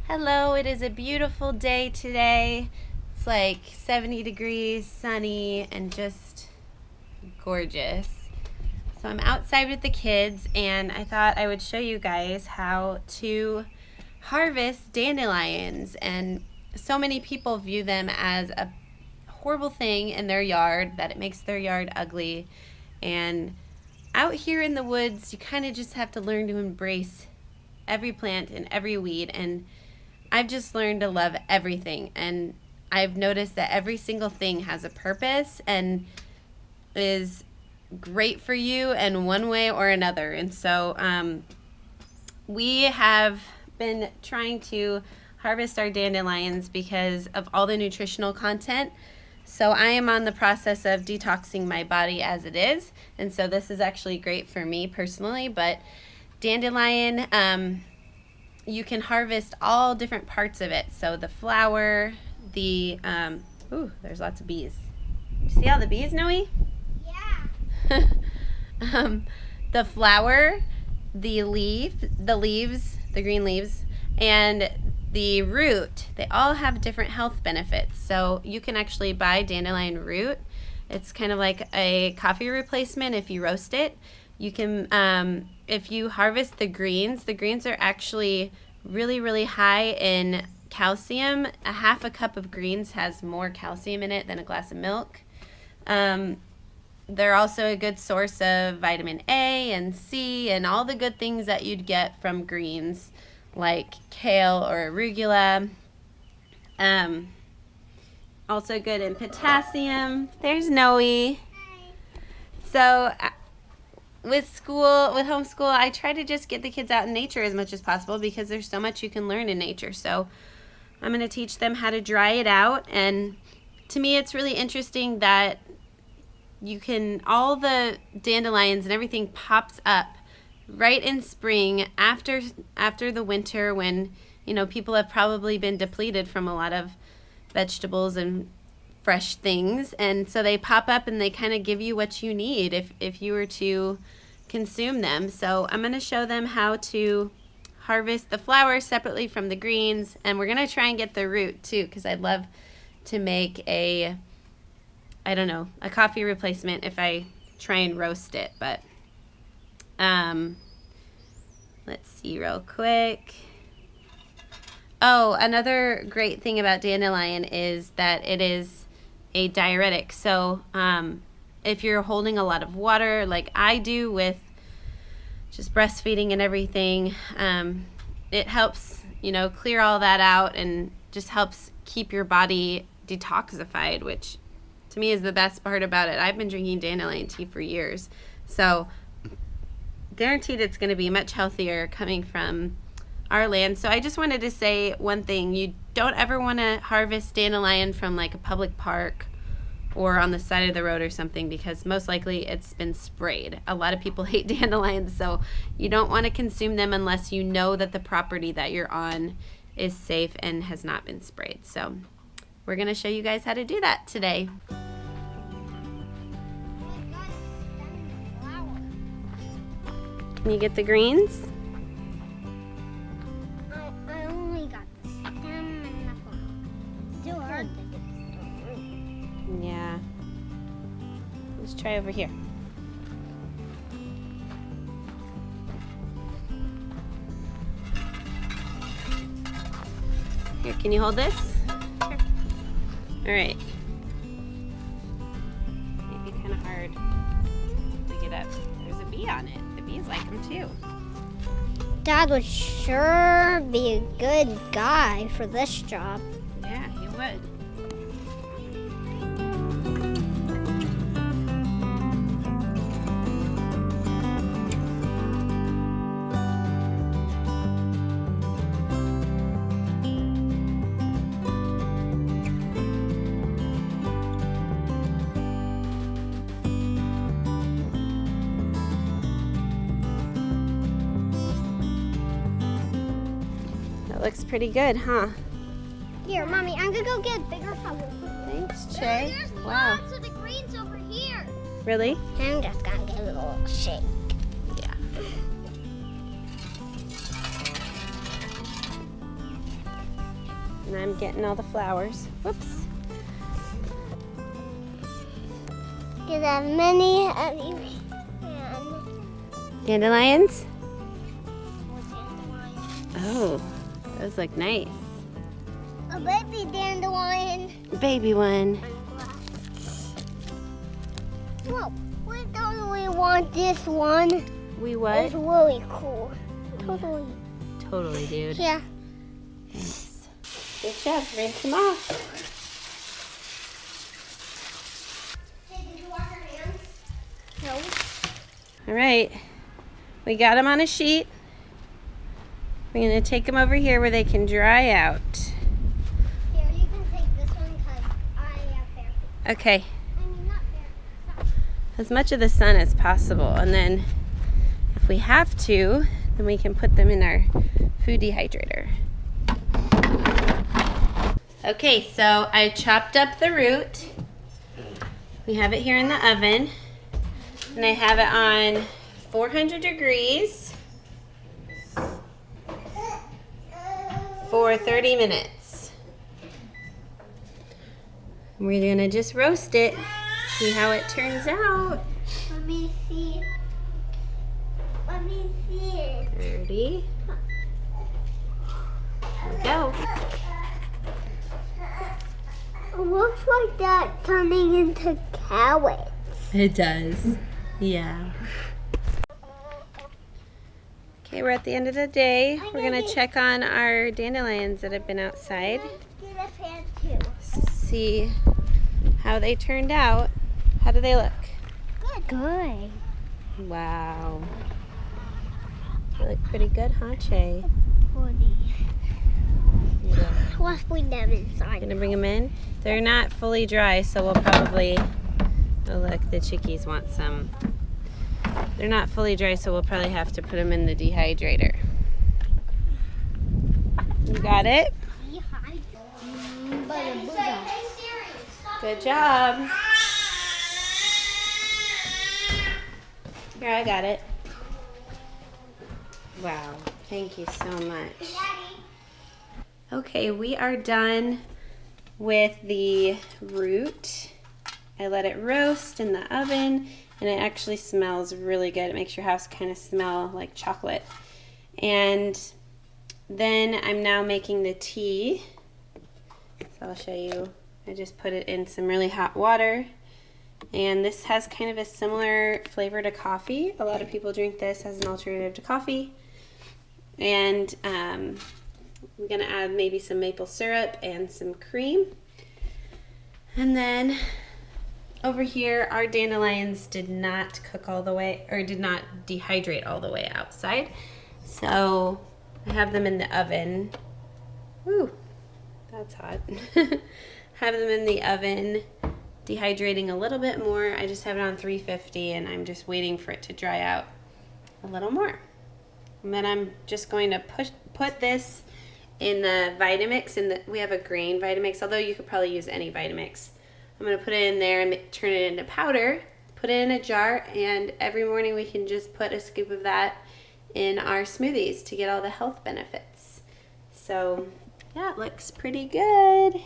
Hello, it is a beautiful day today. It's like 70 degrees, sunny, and just gorgeous. So I'm outside with the kids and I thought I would show you guys how to harvest dandelions. And so many people view them as a horrible thing in their yard, that it makes their yard ugly. And out here in the woods, you kind of just have to learn to embrace every plant and every weed. And I've just learned to love everything, and I've noticed that every single thing has a purpose and is great for you in one way or another. And so we have been trying to harvest our dandelions because of all the nutritional content. So I am on the process of detoxing my body as it is, and so this is actually great for me personally. But dandelion, you can harvest all different parts of it. So the flower, the, ooh, there's lots of bees. You see all the bees, Noe? Yeah. The flower, the leaves, the green leaves, and the root, they all have different health benefits. So you can actually buy dandelion root. It's kind of like a coffee replacement if you roast it. You can, if you harvest the greens are actually really, really high in calcium. A half a cup of greens has more calcium in it than a glass of milk. They're also a good source of vitamin A and C and all the good things that you'd get from greens like kale or arugula. Also good in potassium. There's Noe. So with homeschool, I try to just get the kids out in nature as much as possible because there's so much you can learn in nature. So I'm going to teach them how to dry it out. And to me, it's really interesting that you can, all the dandelions and everything pops up right in spring after the winter when, you know, people have probably been depleted from a lot of vegetables and fresh things, and so they pop up and they kind of give you what you need if you were to consume them. So I'm going to show them how to harvest the flowers separately from the greens, and we're going to try and get the root too, because I'd love to make a coffee replacement if I try and roast it. But let's see real quick. Oh, another great thing about dandelion is that it is a diuretic. So if you're holding a lot of water like I do with just breastfeeding and everything, it helps, you know, clear all that out and just helps keep your body detoxified, which to me is the best part about it. I've been drinking dandelion tea for years, so guaranteed it's going to be much healthier coming from our land. So I just wanted to say one thing: you don't ever want to harvest dandelion from like a public park or on the side of the road or something, because most likely it's been sprayed. A lot of people hate dandelions, so you don't want to consume them unless you know that the property that you're on is safe and has not been sprayed. So we're going to show you guys how to do that today. Can you get the greens? I only got the stem and the flower. Still hard to get the root. Yeah. Let's try over here. Here, can you hold this? Sure. All right. Might be kind of hard to get up. There's a bee on it. The bees like them too. Dad would sure be a good guy for this job. Yeah, he would. Looks pretty good, huh? Here, Mommy, I'm gonna go get a bigger shovel. Thanks, Che. There's Wow. lots of the greens over here. Really? I'm just gonna give it a little shake. Yeah. And I'm getting all the flowers. Whoops. Get as many as you can. Dandelions? More dandelions. Oh, those look nice. A baby dandelion. Baby one. Whoa, we totally want this one. We what? It's really cool. Totally. Totally, dude. Yeah. Thanks. Good job. Rinse them off. Hey, did you wash your hands? No. All right. We got them on a sheet. We're going to take them over here where they can dry out. Here, you can take this one because I have bare feet. Okay. I mean, not bare. Sorry. As much of the sun as possible. And then if we have to, then we can put them in our food dehydrator. Okay, so I chopped up the root. We have it here in the oven. And I have it on 400 degrees for 30 minutes. We're gonna just roast it, see how it turns out. Let me see. Let me see it. 30. There we go. It looks like that turning into carrots. It does. Yeah. Okay, we're at the end of the day. We're gonna check on our dandelions that have been outside. Get a fan too. See how they turned out. How do they look? Good. Wow. They look pretty good, huh, Che? Yeah. Let's bring them inside. Gonna bring them in. They're not fully dry, so we'll probably. Oh look, the chickies want some. They're not fully dry, so we'll probably have to put them in the dehydrator. You got it? Good job. Here, I got it. Wow, thank you so much. Okay, we are done with the root. I let it roast in the oven, and it actually smells really good. It makes your house kind of smell like chocolate. And then I'm now making the tea. So I'll show you. I just put it in some really hot water. And this has kind of a similar flavor to coffee. A lot of people drink this as an alternative to coffee. And I'm gonna add maybe some maple syrup and some cream. And then over here, our dandelions did not cook all the way, or did not dehydrate all the way outside. So I have them in the oven. Woo, that's hot. Have them in the oven, dehydrating a little bit more. I just have it on 350 and I'm just waiting for it to dry out a little more. And then I'm just going to put this in the Vitamix, we have a grain Vitamix, although you could probably use any Vitamix. I'm going to put it in there and turn it into powder, put it in a jar, and every morning we can just put a scoop of that in our smoothies to get all the health benefits. So yeah, it looks pretty good.